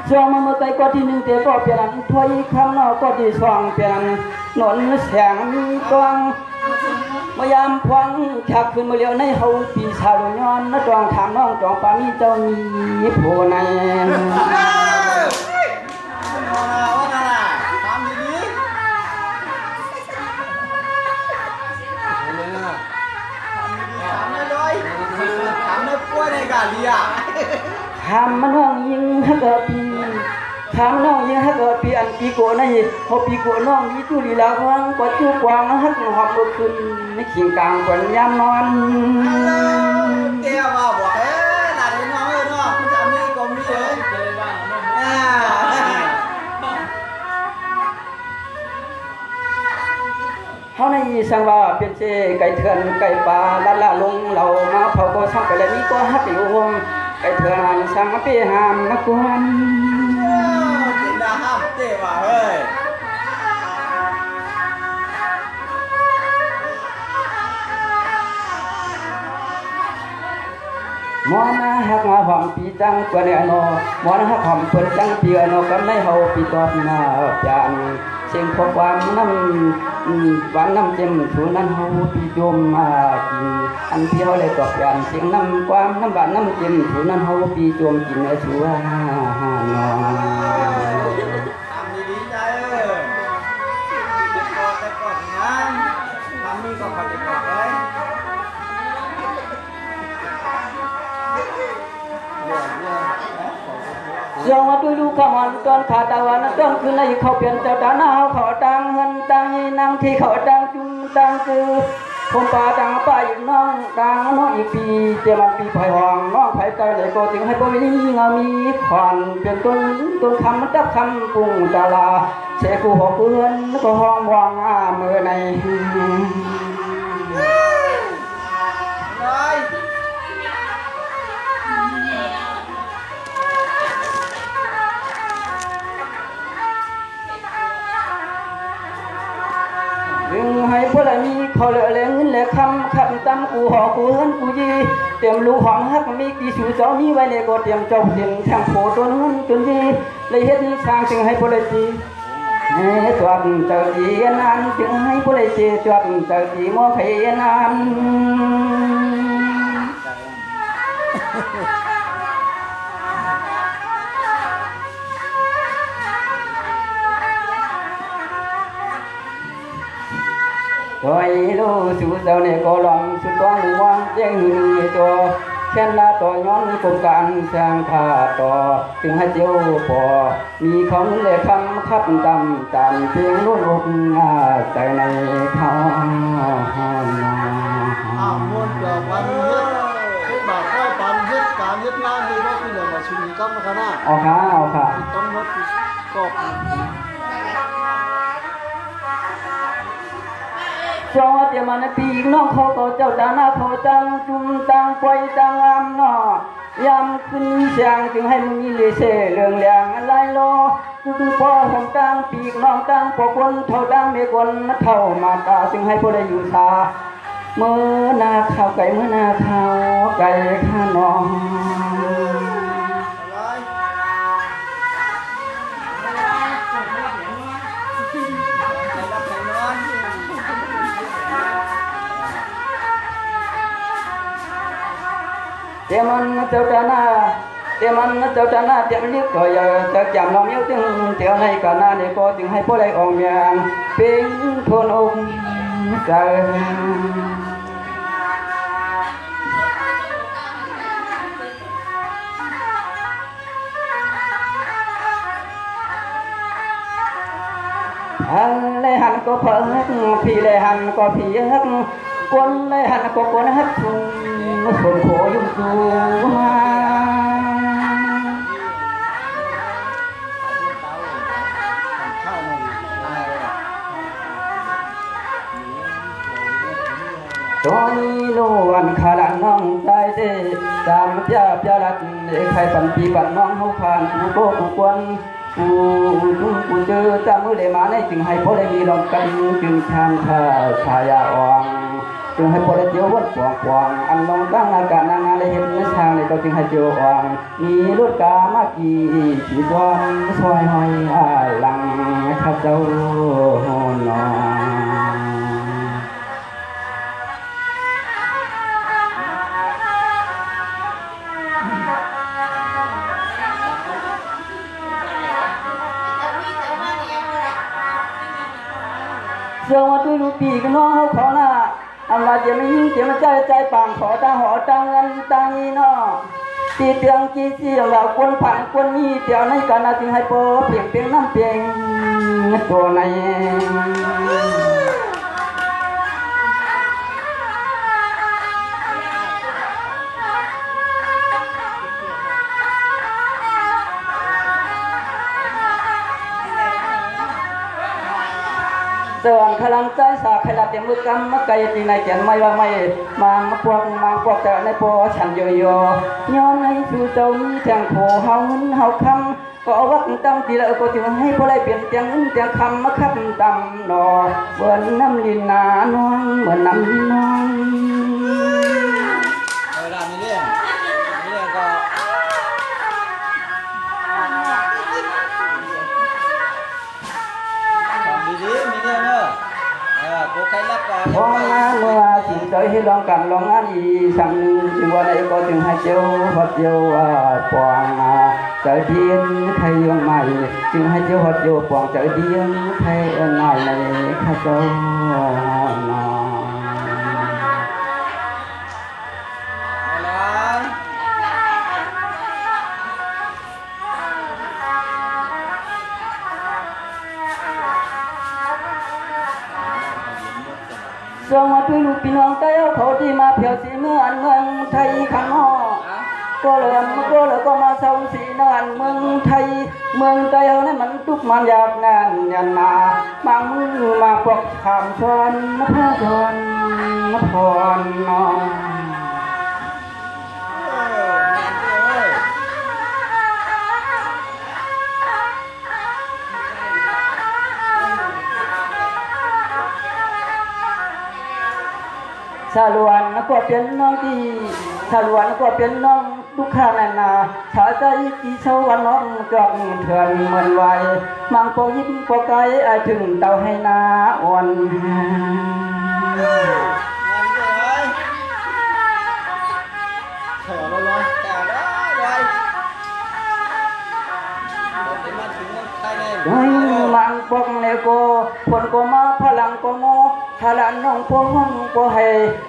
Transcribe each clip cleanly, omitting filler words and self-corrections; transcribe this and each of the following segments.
ช่วงมาไตก็ที่หนึ่งเตะก็เปลี่ยนถ้อยคำนอกก็ที่สองเปลี่ยนหนนแสงมีกวางมายามพวังชักขึ้นมาเลี้ยวในเฮาปีศาจย้อนนัดจองถามน้องจองปามีเจ้ามีโผในทำมันน้องยิงฮักปีทำน้องยิงฮักปีอันปีโกนั่นเขาปีโกน้องมีจุลีลาวังกว่าจุกวางฮักหอบขึ้นในขิงกลางกวนยามนอนเตี้ยว่าบอกเอ๊ะหลานน้องเอ้ยเนาะคุณจำนี่ก็มีเลยเขาในสังว่าเป็นเจไก่เถื่อนไก่ป่าละละลงเรามาเผาก็ช่างไปเลยนี่ก็ฮักอยู่ห้องไก่เถื่อนสังมาเปียหามมากวนจินดาห้ามเตี้ยว่าเฮ้ยมอนะฮักมาหอมปีจังกวนเนี่ยนอมอนะฮักหอมเปิดจังปีนอกันในเฮาปีตอบมาจานเสียงขอความน้ำหวานน้ำเจ็มสูนั้นเฮาปีโยมมากินอันที่เฮาเลยตอบยานเสียงน้ำความน้ำหวานน้ำเจ็มสูนั้นเฮาปีโยมกินเอสัวนอทำดีใจแต่ก่อนงานทำนี่ก็ขัดไปก่อนเลยเจ้ามาดูดูขมันตอนขาตาวันต้นคือในเขาเปลี่ยนเจ้าตาหน้าเขาตังหันตังนางที่เขาตังจุงตังคือผมป่าตังป่าอีกน้องตังน้องอีกปีเจ้ามันปีไผ่หองน้องไผ่ตาเลยก็จึงให้พวกนี้งามีขวัญเปลี่ยนต้นคำมันจับคำปุ่งตาลาเสกูหอบเพื่อนก็ห้องวางเมื่อในดึงให้พวกเรามีเขาเหลือเลี้ยงเงินเหลือคำตั้มกูหอกูเฮินกูยีเตรียมลูกหอมฮักมีกี่สูเจ้ามีไว้เลยก็เตรียมเจ้าเตรียมแทงโผล่ตัวนั้นจนยีเลยเฮ็ดนี้สร้างจึงให้พวกเราจีจวดเจ้าจีนั้นจึงให้พวกเราจีจวดเจ้าจีมอขยนั้นโดยรู้สู่เจ้าเนี่ยก็ลองสุดตัวหนึ่งวางเจ้งหนึ่งตัวแค่ละต่อย้อนกลมการสร้างผ้าต่อถึงให้เจ้าพอมีเขาเลยคำคับตำจันเพียงรุ่นอกใจในเขาม้วนเกี่ยววันยึดแบบค่อยปันยึดการยึดงานนี่ก็คืออย่างว่าชีวิตก็มาขนาดเอาค่ะต้องลดก็จอเดี๋ยวมันปีกน้องเขาก็เจ้าตาหน้าเขาจังจุ่มตังปล่อยตังอำนอยำขึ้นเสียงจึงให้มึงมีเลเสเรื่องแรงอะไรโลคือพ่อของตังปีกน้องตังพอคนเท่าตังเมียคนเท่ามาตาจึงให้พอได้อยู่ตาเมื่อนาข้าวไก่เมื่อนาข้าวไก่ข้าน้องเดี๋ยวมันเจ้าตาหน้าเดี๋ยวมันเจ้าตาหน้าเดี๋ยวมันเรียกก็อย่าจะจำน้องเมียวจึงเดี๋ยวให้กันหน้าเนี่ยก็จึงให้พวกไรออกเมียงเป็นทนอกใจเลยหันก็เพิ่งพี่เลยหันก็พี่ฮักคนเลยหันก็คนฮักคนโขยุ่งสูมาตอนนี้โลวันขาลันน้องใจเด้ตามเจ้าลัดใครปั่นปีปั่นน้องเขาผ่านกูโก้กูกวนกูเจอจำมือเลยมาในจึงให้พอได้มีลองกันจึงทำข้าชายาอ่อง จึงให้พอได้เจียววัดปวงปวงอันลงตั้งอากาศนางงานได้เห็นในทางในก็จึงให้เจียวอ่างมีรถกามากี่ขี่จวนซอยหอยหลังข้าเจ้านอเจ้าว่าตุลูปีกน้องเขาขอหน้าอันว่าจะไม่ยิ่งเกี่ยวใจใจปังขอตาหอตังเงินตังนี้นอตีเตียงจีจีเราคนผ่านคนมีเตียวในการจึงให้โปเพียงเพียงน้ำเพียงตัวในส่วนพลังใจสาขลับอย่างมือกำมาไกลตีในแก่นไม่ว่าไม่มาพวกแต่ในปอฉันโยโย่ย้อนให้สู่เจ้ามีแทงโผเฮาเงินเฮาคำก็วัดตั้งตีละก็ถึงให้พอได้เปลี่ยนเตียงเงินเตียงคำมาคับตำหนอเหมือนน้ำลินนานวลเหมือนน้ำลินน้องเวลามีเรื่องก็ทำดีๆมีเรื่องเนอะกูใครรับก่อน พองานเมื่อสิ่งใดให้ลองกันลองงานอีสั่งหนึ่งจึงว่าใดก็จึงให้เจ้าหัดเจ้าปองใจเพียนไทยยังใหม่จึงให้เจ้าหัดเจ้าปองใจเพียนไทยใหม่ในข้าเจ้าสวัสดีลูกพี่น้องเต้าเขาที่มาเพียวสีเมืองเมืองไทยข้างนอกก็เลยก็มาเศร้าสีนอนเมืองไทยเมืองเต้านี่มันทุกมันยากงานยันมาบางมือมาพวกขามชวนมาพาชวนมาพรนอนสารวันก็เป็นน้องที่สารวันก็เป็นน้องทุกข้านานาชาใจที่เช้าวันน้องจอกเถื่อนเหมือนไวมังโปยิ้มโปไกไอถึงเต่าให้นาอ่อนมังปองเลโกคนก็มาพลังก็โมพลังน้องพวงก็ให้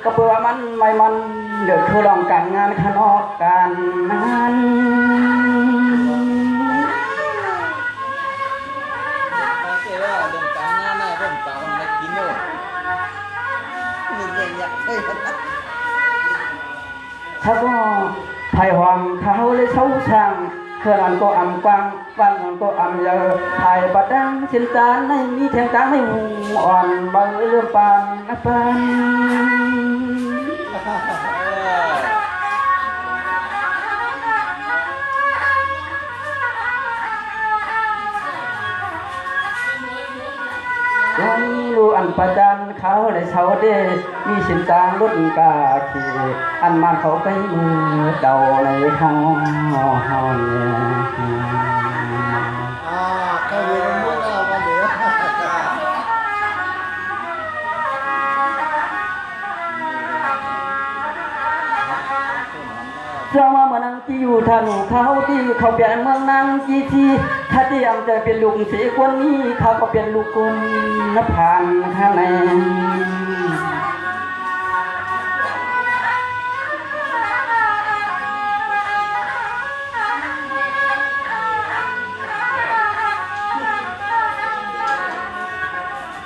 ก็เพื่อมันไม่มันเดือดทุลองการงานขนอกการงานถ้าก็ไผ่หวังเขาเลยเช่าช่างเพื่อนอันก็อ่ำกวางวันอันก็อ่ำเยอะไผ่บัดดังสินจานในมีแทงตาไม่หูอ่อนบางเรื่องปานนับปานก็มีลูอันประจันเขาเลยเช่าเดมีสินจานรุ่นกาขีอันมันเขาไปมือเดาในข้างห้องเขาอยู่กันมั่วหน้ากันเดี๋ยวเจ้าว่าเมืองนังที่อยู่ทางเขาที่เขาเปลี่ยนเมืองนางจีทีถ้าที่อำจะเป็นลูกสีคนนี้เขาก็เป็นลูกคนนับผ่านข้างใน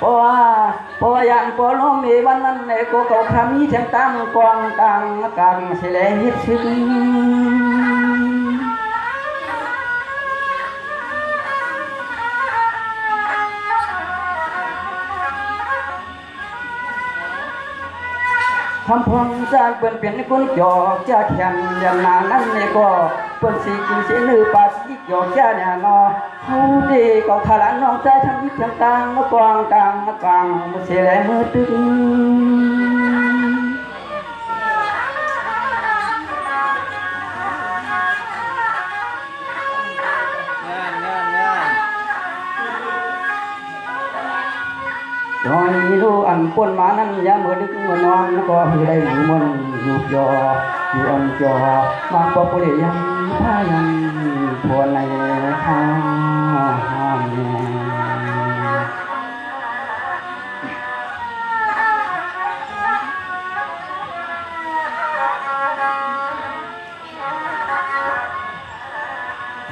เพราะว่าอย่างพอล้มมีวันนั้นในก็เขาคำนี้แทงตามกองต่างกันเสียแล้วฮิตซึ้งคำพงจากเปลี่ยนเปลี่ยนคนจอกจะแข่งยันนานั้นในก็เปลี่ยนสีกินสีนือปาสีจอกจะเนี่ยนอเขาดีก็ขลังน้องใจทำยิ่งต่างๆมากวางต่างมากวางมาเสียแล้วมือตึง น้อยรู้อันป่นมานั้นยามมื้อดึกมื้อนอนก็ฮือได้หมู่มนอยู่ยออยู่อันจอมาปอปุริยังพายังพวนในทาง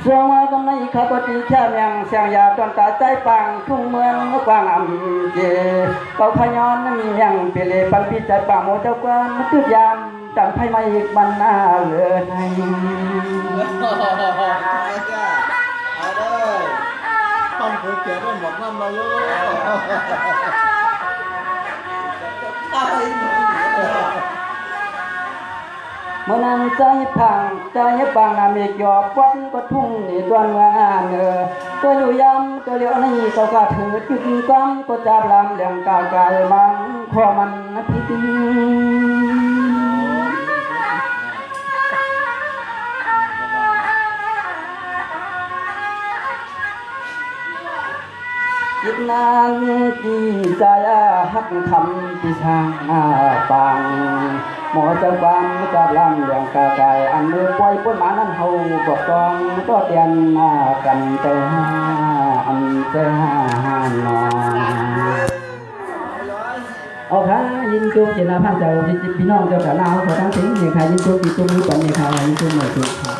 เสียงว่าตรงไหนข้าพเจ้าแค่เมียงเสียงยาตอนตาใจปังทุ่งเมืองกว้างอ่ำเจเก่าพยอนมีเมียงเปเลปันพิจัยป่าโมเจ้ากวนตืดยามจังไพ่มาอีกบรรณาเลือใน เอาเด้อ ปั้นเคยแก่ได้หมดน้ำมาเยอะ ตาย เมื่อนั้นใจพังใจปังนามีกยอกวัดก็ทุ่งนี่ดวนเมืองอ่านเนอตัวอยู่ยำตัวเลี้ยวนี่ก็กระถือจุดกำก็จับลำเลี้ยงกากายมังขอมันพิธียิบนางจีใจหักคำที่ช่างปังหมอจะบังจับลำเลี้ยงกากายอันมือปล่อยพ้นมานั้นเฮาบอกตองก็เตียนกันแต่อันแต่นอนเอาค่ะยินจุกเจนาพันเจ้าพี่น้องเจ้าสาวนาเขาทั้งทิ้งเนี่ยค่ะยินจุกยินจุกมือปันเนี่ยค่ะยินจุกเหมือนจุกค่ะ